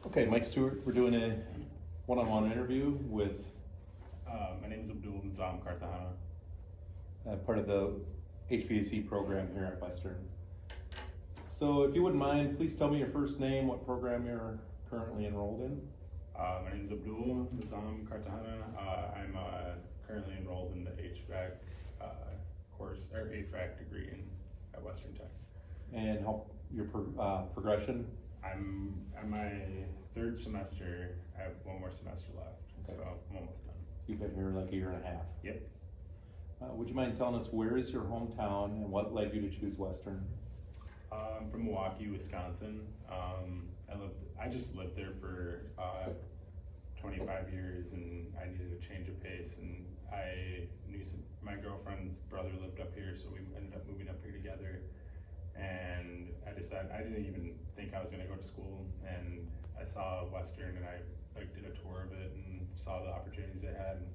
Okay, Mike Stewart, we're doing a one-on-one interview with My name is Abdul Nizam Kartahana. part of the HVAC program here at Western. So if you wouldn't mind, please tell me your first name, what program you're currently enrolled in. My name is Abdul Nizam Kartahana. I'm currently enrolled in the HVAC course, or HVAC degree at Western Tech. And help your progression. I'm my third semester. I have one more semester left, Okay. so I'm almost done. You've been here like a year and a half. Yep. Would you mind telling us where is your hometown and what led you to choose Western? I'm from Milwaukee, Wisconsin. I just lived there for 25 years, and I needed a change of pace. And I knew my girlfriend's brother lived up here, so we ended up moving up here together. And I decided I didn't even think I was going to go to school, and I saw Western, and I did a tour of it and saw the opportunities they had. And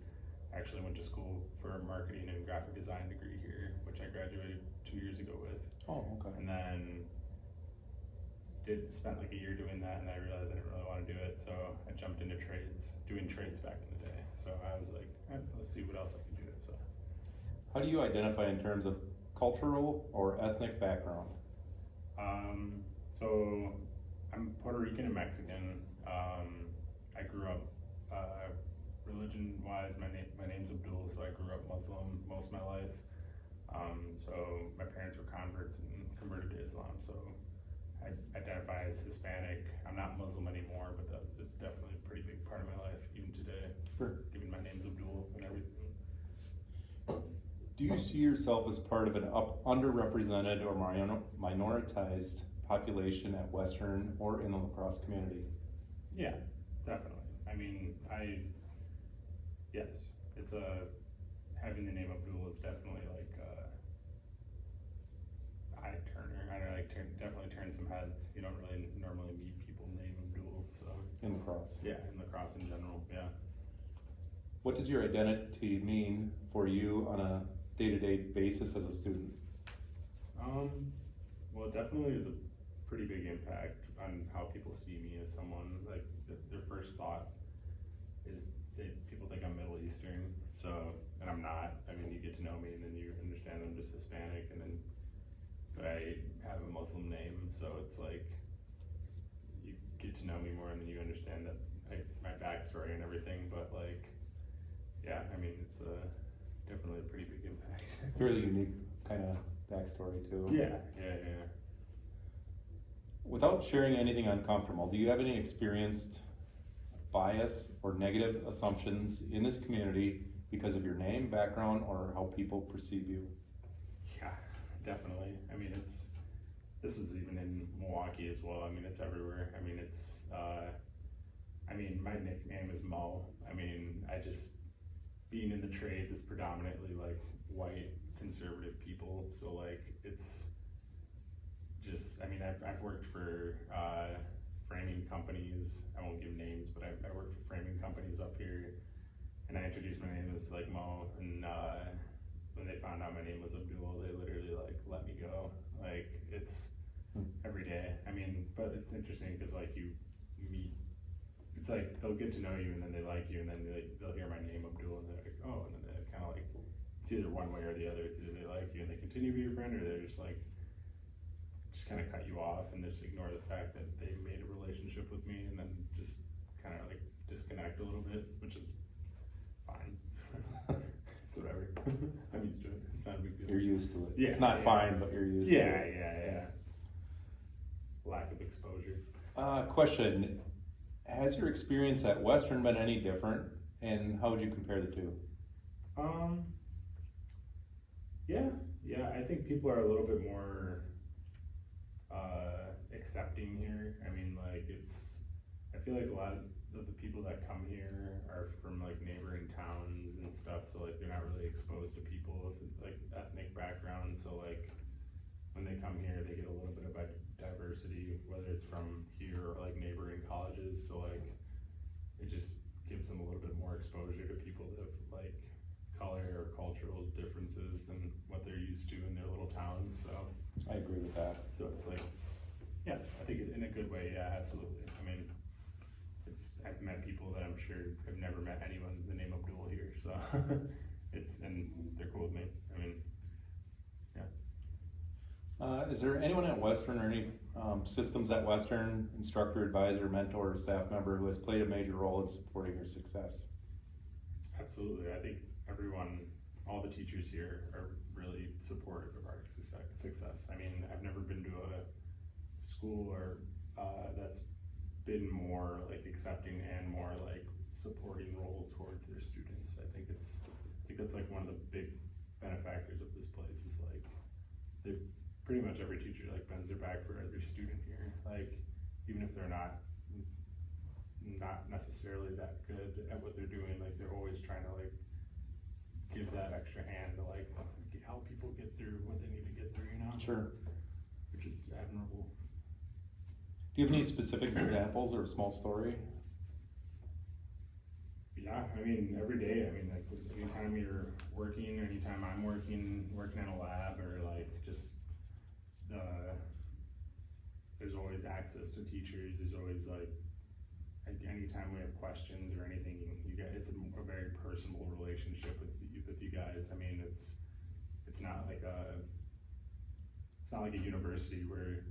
I actually went to school for a marketing and graphic design degree here, which I graduated 2 years ago with. Oh, okay. And then spent like a year doing that, and I realized I didn't really want to do it, so I jumped into doing trades back in the day. So I was like, let's see what else I can do. So How do you identify in terms of cultural or ethnic background? so I'm Puerto Rican and Mexican. I grew up religion-wise. My name's Abdul, so I grew up Muslim most of my life. So my parents were converts and converted to Islam. So I identify as Hispanic. I'm not Muslim anymore, but it's definitely a pretty big part of my life, even today. Sure. Given my name's Abdul and everything. Do you see yourself as part of an underrepresented or minoritized population at Western or in the lacrosse community? Yeah, definitely. I mean, yes, it's having the name Abdul is definitely like eye turner. I don't know, definitely turn some heads. You don't really normally meet people named Abdul, so. In lacrosse. Yeah, in lacrosse in general, yeah. What does your identity mean for you on a day-to-day basis as a student? Well, it definitely is a pretty big impact on how people see me as someone. Like their first thought is people think I'm Middle Eastern, and I'm not. I mean, you get to know me, and then you understand I'm just Hispanic, but I have a Muslim name, so it's like you get to know me more, and then you understand that my backstory and everything. But like, yeah, I mean, it's definitely a pretty big impact. Fairly unique kind of backstory too. Yeah. Without sharing anything uncomfortable, do you have any experienced bias or negative assumptions in this community because of your name, background, or how people perceive you? Yeah, definitely. I mean, this is even in Milwaukee as well. I mean, it's everywhere. I mean, my nickname is Mo. I mean, being in the trades, it's predominantly like white conservative people. So like, it's just, I mean, I've worked for framing companies. I won't give names, but I worked for framing companies up here, and I introduced my name as like Mo, and when they found out my name was Abdul, they literally like let me go. Like it's every day. I mean, but it's interesting because like you meet, it's like they'll get to know you, and then they like you, and then they'll hear my name Abdul, and they're like, oh, and then they kind of like, it's either one way or the other. It's either they like you and they continue to be your friend, or they're just kind of cut you off and just ignore the fact that they made a relationship with me, and then just kind of like disconnect a little bit, which is fine. It's whatever. I'm used to it. It's not a big deal. You're used to it. Yeah, It's not fine, but you're used to it. Yeah. Lack of exposure. Question, has your experience at Western been any different, and how would you compare the two? Yeah, I think people are a little bit more accepting here. I mean, like I feel like a lot of the people that come here are from like neighboring towns and stuff, so like they're not really exposed to people with like ethnic backgrounds. So like when they come here, they get a little bit of diversity, whether it's from here or like neighboring colleges. So like it just gives them a little bit more exposure to people that have like color or cultural differences than what they're used to in their little towns. So I agree with that. it's like, yeah, I think in a good way, yeah, absolutely. I mean, I've met people that I'm sure have never met anyone with the name Abdul here, so and they're cool with me. I mean, yeah. Is there anyone at Western or any systems at Western, instructor, advisor, mentor, or staff member who has played a major role in supporting your success? Absolutely. I think everyone, all the teachers here are really supportive of our success. I mean, I've never been to a school or that's been more like accepting and more like supporting role towards their students. I think that's like one of the big benefactors of this place is like they pretty much every teacher like bends their back for every student here. Like even if they're not necessarily that good at what they're doing, like they're always trying to like give that extra hand to like help people get through what they need to get through, you know? Sure. Which is admirable. Do you have any specific examples or a small story? Yeah, I mean, every day, I mean, like, anytime you're working, or anytime I'm working in a lab, or like, just, there's always access to teachers, there's always like anytime we have questions or anything, you get, it's a very personal relationship with you guys. I mean, it's not like a university where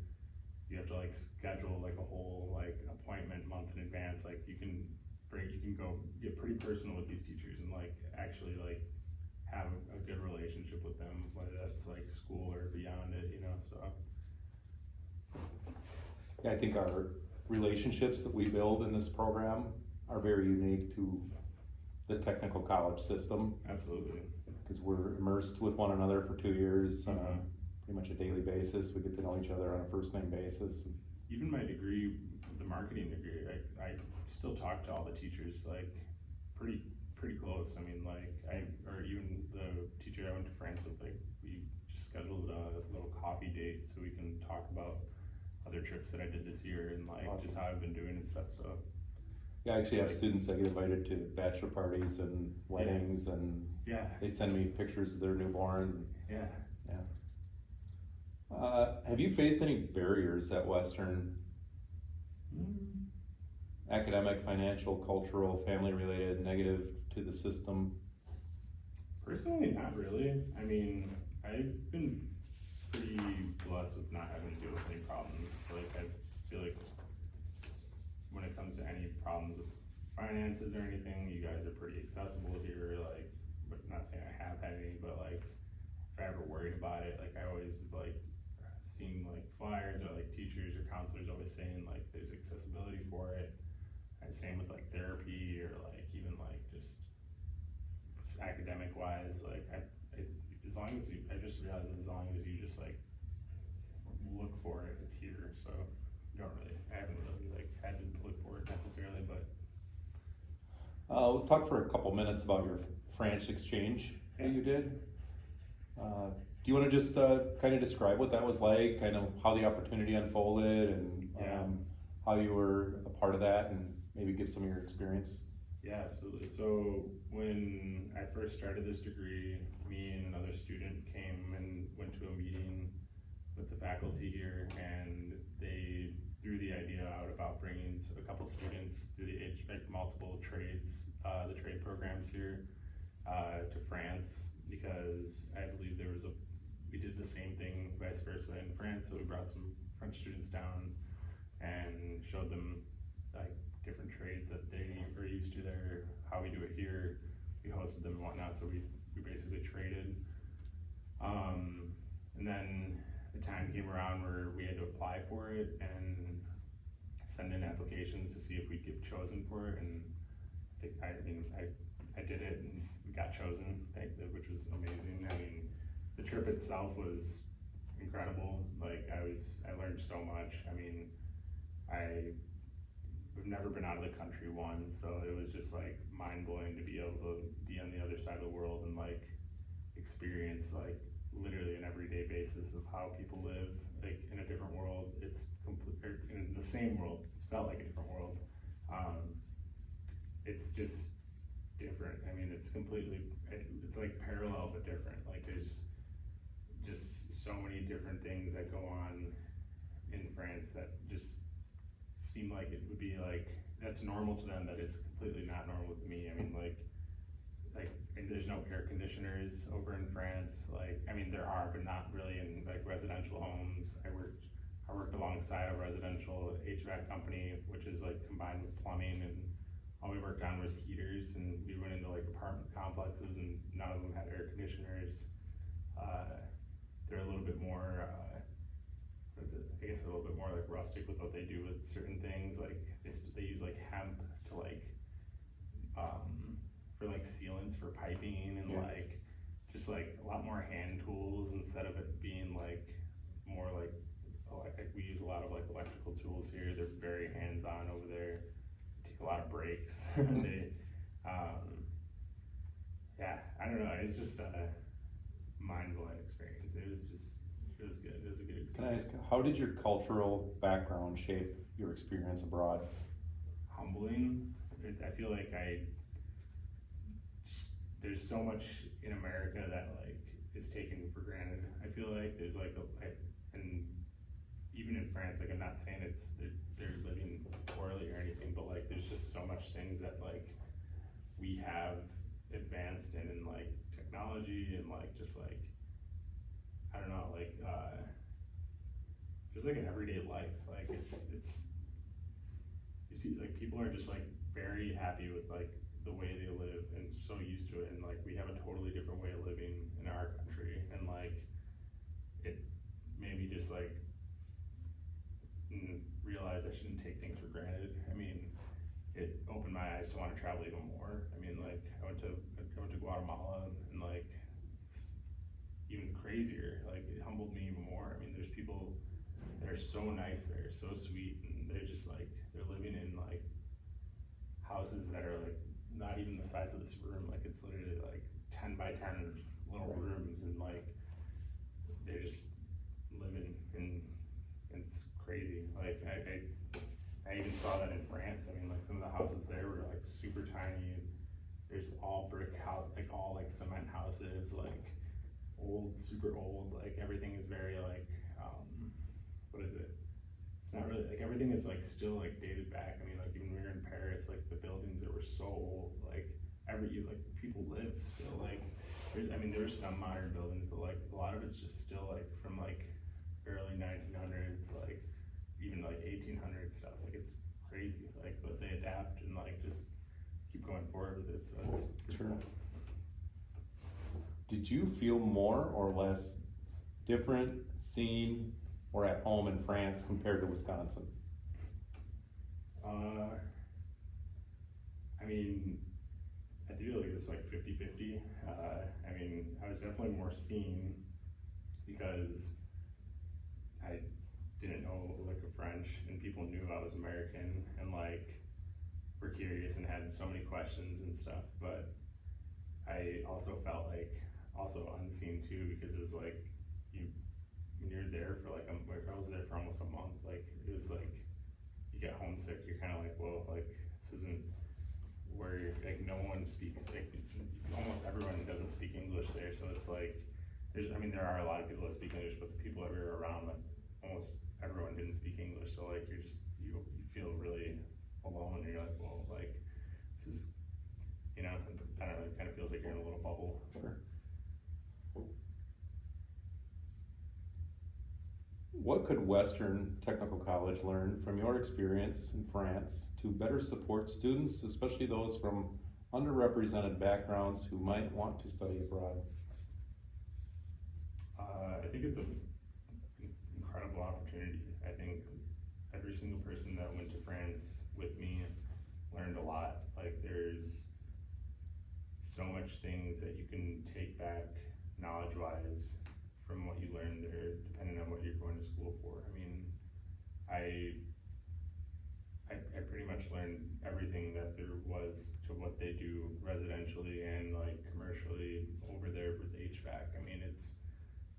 you have to like schedule like a whole like appointment months in advance. Like you can go get pretty personal with these teachers and like actually like have a good relationship with them, whether that's like school or beyond it, you know, so. Yeah, I think our relationships that we build in this program are very unique to the technical college system. Absolutely. Because we're immersed with one another for 2 years on pretty much a daily basis. We get to know each other on a first name basis. Even my degree, the marketing degree, I still talk to all the teachers like pretty close. I mean, like or even the teacher I went to France with, like we just scheduled a little coffee date so we can talk about other trips that I did this year and like Awesome. just how I've been doing and stuff. So Yeah, I actually have like, students that get invited to bachelor parties and weddings, and yeah, they send me pictures of their newborns. yeah. Have you faced any barriers at Western? Academic, financial, cultural, family related, negative to the system? Personally, not really. I mean, I've been pretty blessed with not having to deal with any problems. Like, I feel like when it comes to any problems with finances or anything, you guys are pretty accessible here. Like, but not saying I have had any, but like, if I ever worried about it, like I always like seen like flyers or like teachers or counselors always saying like there's accessibility for it. And same with like therapy or like even like just academic wise, like as long as you, I just realized that as long as you just like look for it, it's here. So I haven't really like had to look for it necessarily, but. We'll talk for a couple minutes about your French exchange that you did. Do you want to just kind of describe what that was like, kind of how the opportunity unfolded, and how you were a part of that, and maybe give some of your experience? Yeah, absolutely. So when I first started this degree, me and another student came and went to a meeting with the faculty here, and they threw the idea out about bringing a couple students through like multiple trades, the trade programs here to France, because I believe we did the same thing vice versa in France. So we brought some French students down and showed them like different trades that they are used to there, how we do it here. We hosted them and whatnot, so we basically traded. And then the time came around where we had to apply for it and send in applications to see if we'd get chosen for it. And I did it and we got chosen, which was amazing. I mean, the trip itself was incredible. Like I learned so much. I mean, we've never been out of the country so it was just like mind blowing to be able to be on the other side of the world and like experience like literally an everyday basis of how people live like in a different world. It's in the same world. It's felt like a different world. It's just different. I mean, it's like parallel but different. Like there's just so many different things that go on in France that just seem like it would be like that's normal to them that is completely not normal to me. I mean, like there's no air conditioners over in France. Like, I mean, there are, but not really in like residential homes. I worked alongside a residential HVAC company, which is like combined with plumbing, and all we worked on was heaters, and we went into like apartment complexes and none of them had air conditioners. They're a little bit more, I guess a little bit more like rustic with what they do with certain things. Like they use like hemp to like, for like sealants for piping, and like just like a lot more hand tools instead of it being like more like we use a lot of like electrical tools here. They're very hands-on over there. Take a lot of breaks. They, yeah, I don't know. It's just a mind-blowing experience. It was good. It was a good experience. Can I ask, how did your cultural background shape your experience abroad? Humbling. I feel like there's so much in America that like is taken for granted. I feel like there's like and even in France, like I'm not saying they're living poorly or anything, but like there's just so much things that like we have advanced in like technology and like just like I don't know, like just like an everyday life. Like it's people are just like very happy with like the way they live and so used to it, and like we have a totally different way of living in our country, and like it made me just like realize I shouldn't take things for granted. I mean, it opened my eyes to want to travel even more. I mean, like I went to Guatemala, and like it's even crazier. Like it humbled me even more. I mean, there's people that are so nice there, so sweet, and they're just like they're living in like houses that are like not even the size of this room. Like it's literally like 10 by 10 little rooms, and like they're just living in. It's crazy. Like I even saw that in France. I mean, like some of the houses there were like super tiny. There's all brick house, like all like cement houses, like old, super old. Like everything is very like, what is it? It's not really like everything is like still like dated back. I mean, like even when we were in Paris, like the buildings that were so old, like people live still. Like I mean, there's some modern buildings, but like a lot of it's just still like from like early 1900s, like even like 1800 stuff. Like it's crazy, like, but they adapt and like just keep going forward with it. So it's Sure. Did you feel more or less different, seen, or at home in France compared to Wisconsin? I mean, I do feel like it's like 50-50. I mean, I was definitely more seen because I didn't know like a French, and people knew I was American, and like were curious and had so many questions and stuff. But I also felt like also unseen too, because it was like when you're there for like I was there for almost a month. Like it was like you get homesick. You're kind of like, whoa, like this isn't where you're, like no one speaks. Like it's almost everyone doesn't speak English there, so it's like there are a lot of people that speak English, but the people that we were around, like almost everyone didn't speak English. So like you feel really alone, and you're like, well, like this is, I don't know, it kind of feels like you're in a little bubble. Sure. What could Western Technical College learn from your experience in France to better support students, especially those from underrepresented backgrounds who might want to study abroad? I think it's an incredible opportunity. I think every single person that went to France with me learned a lot. Like there's so much things that you can take back knowledge-wise from what you learned there, depending on what you're going to school for. I mean, I pretty much learned everything that there was to what they do residentially and like commercially over there with HVAC. I mean, it's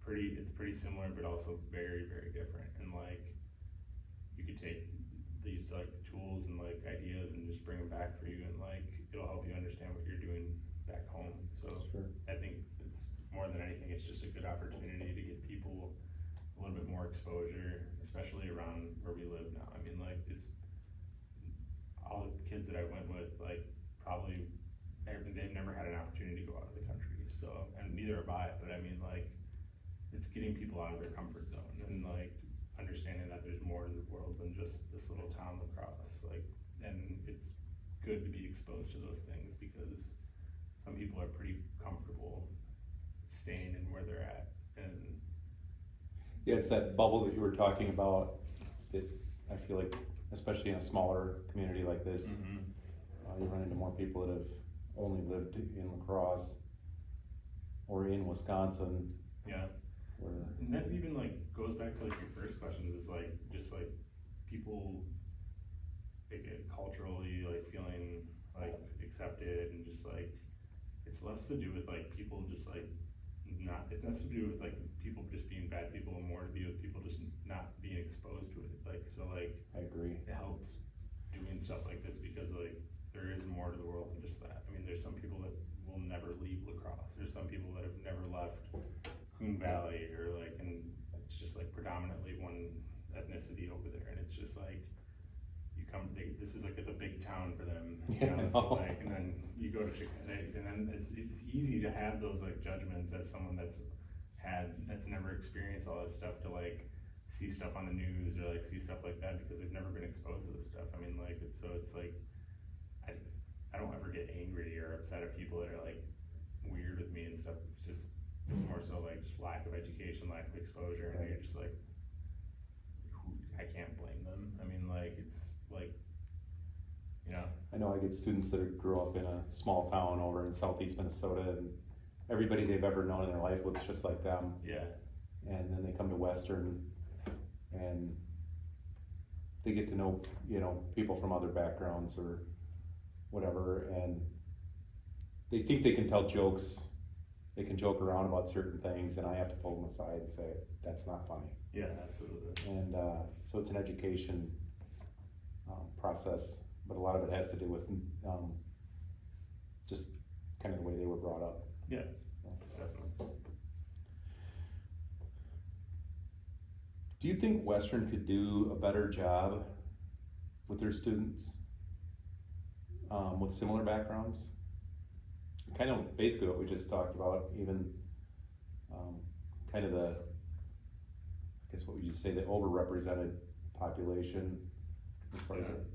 pretty similar, but also very, very different. And like, you could take these like tools and like ideas and just bring them back for you, and like it'll help you understand what you're doing back home. So Sure. I think it's more than anything, it's just a good opportunity to get people a little bit more exposure, especially around where we live now. I mean, like all the kids that I went with, like, probably, they've never had an opportunity to go out of the country, so, and neither have I, but I mean, like, it's getting people out of their comfort zone, and like, understanding that there's more in the world than just this little town lacrosse, like, and it's good to be exposed to those things, because some people are pretty comfortable staying in where they're at, and Yeah, it's that bubble that you were talking about that I feel like, especially in a smaller community like this, you run into more people that have only lived in lacrosse or in Wisconsin. yeah. Where, And that even like goes back to like your first questions, is like just like people like culturally like feeling like accepted, and just like it's less to do with like people just like not, it's less to do with like people just being bad people, and more to do with people just not being exposed to it. Like, so like I agree. it helps doing stuff like this, because like there is more to the world than just that. I mean, there's some people that will never leave lacrosse. There's some people that have never left Coon Valley, or like, and it's just like predominantly one ethnicity over there, and it's just like you come, this is like the big town for them, you know, so like, and then you go to Chicago, and then it's easy to have those like judgments as someone that's never experienced all this stuff, to like see stuff on the news or like see stuff like that, because they've never been exposed to this stuff. I mean, like, it's like I don't ever get angry or upset at people that are like weird with me and stuff. It's more so like just lack of education, lack of exposure, and you're just like, I can't blame them. I mean, like, it's like, you know. I know I get students that grew up in a small town over in southeast Minnesota, and everybody they've ever known in their life looks just like them. Yeah. And then they come to Western, and they get to know, you know, people from other backgrounds or whatever, and they think they can tell jokes, they can joke around about certain things, and I have to pull them aside and say, that's not funny. Yeah, absolutely. And so it's an education process, but a lot of it has to do with just kind of the way they were brought up. Yeah, definitely. Do you think Western could do a better job with their students with similar backgrounds? Kind of basically what we just talked about, even kind of the, I guess what would you say, the overrepresented population as far as it?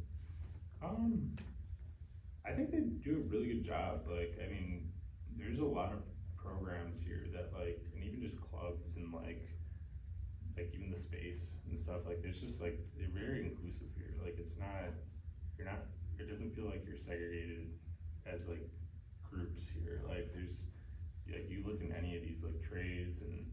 I think they do a really good job. Like, I mean, there's a lot of programs here that like, and even just clubs and like even the space and stuff, like there's just like, they're very inclusive here. Like, it's not, it doesn't feel like you're segregated as like groups here. Like, there's, like, you look in any of these like trades and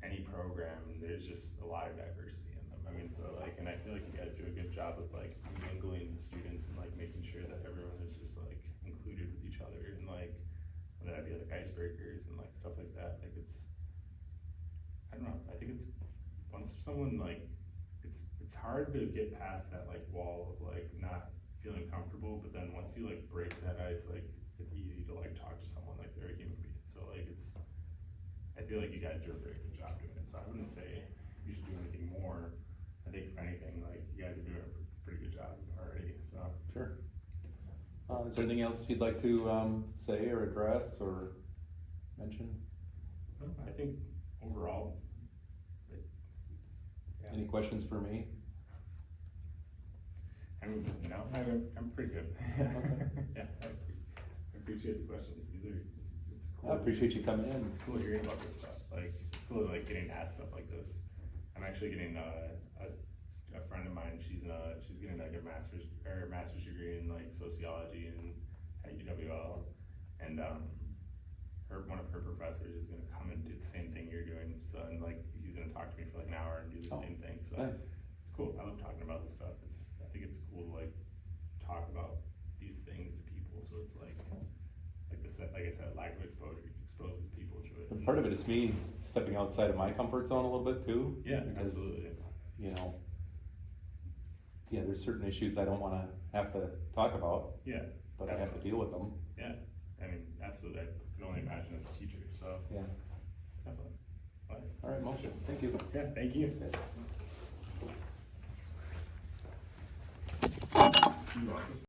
any program, there's just a lot of diversity in them. I mean, so like, and I feel like you guys do a good job of like mingling the students and like making sure that everyone is just like included with each other, and like, whether that be like icebreakers and like stuff like that. Like, it's, I don't know, I think it's, once someone like, it's hard to get past that like wall of like not feeling comfortable, but then once you like break that ice, like it's easy to like talk to someone like they're a human being. So like, it's, I feel like you guys do a very good job doing it, so I wouldn't say you should do anything more. I think if anything, like, you guys are doing a pretty good job already, so. Sure. Is there anything else you'd like to say or address or mention? I think overall, yeah. Any questions for me? I mean, no, I'm pretty good. Yeah, I appreciate the questions. It's cool. I appreciate you coming in. It's cool hearing about this stuff. Like, it's cool like getting asked stuff like this. I'm actually getting a friend of mine. She's getting like a master's degree in like sociology at UWL, and one of her professors is gonna come and do the same thing you're doing. So, and like, he's gonna talk to me for like an hour and do the same thing. So nice. It's cool. I love talking about this stuff. I think it's cool to like talk about these things to people. So it's like I said, lack of exposure exposes people to it. And part of it is me stepping outside of my comfort zone a little bit too. Yeah, because, absolutely. You know, yeah, there's certain issues I don't want to have to talk about. Yeah, but definitely. I have to deal with them. Yeah, I mean, absolutely. I can only imagine as a teacher. So yeah, definitely. All right, motion. Thank you. Yeah, thank you. new office.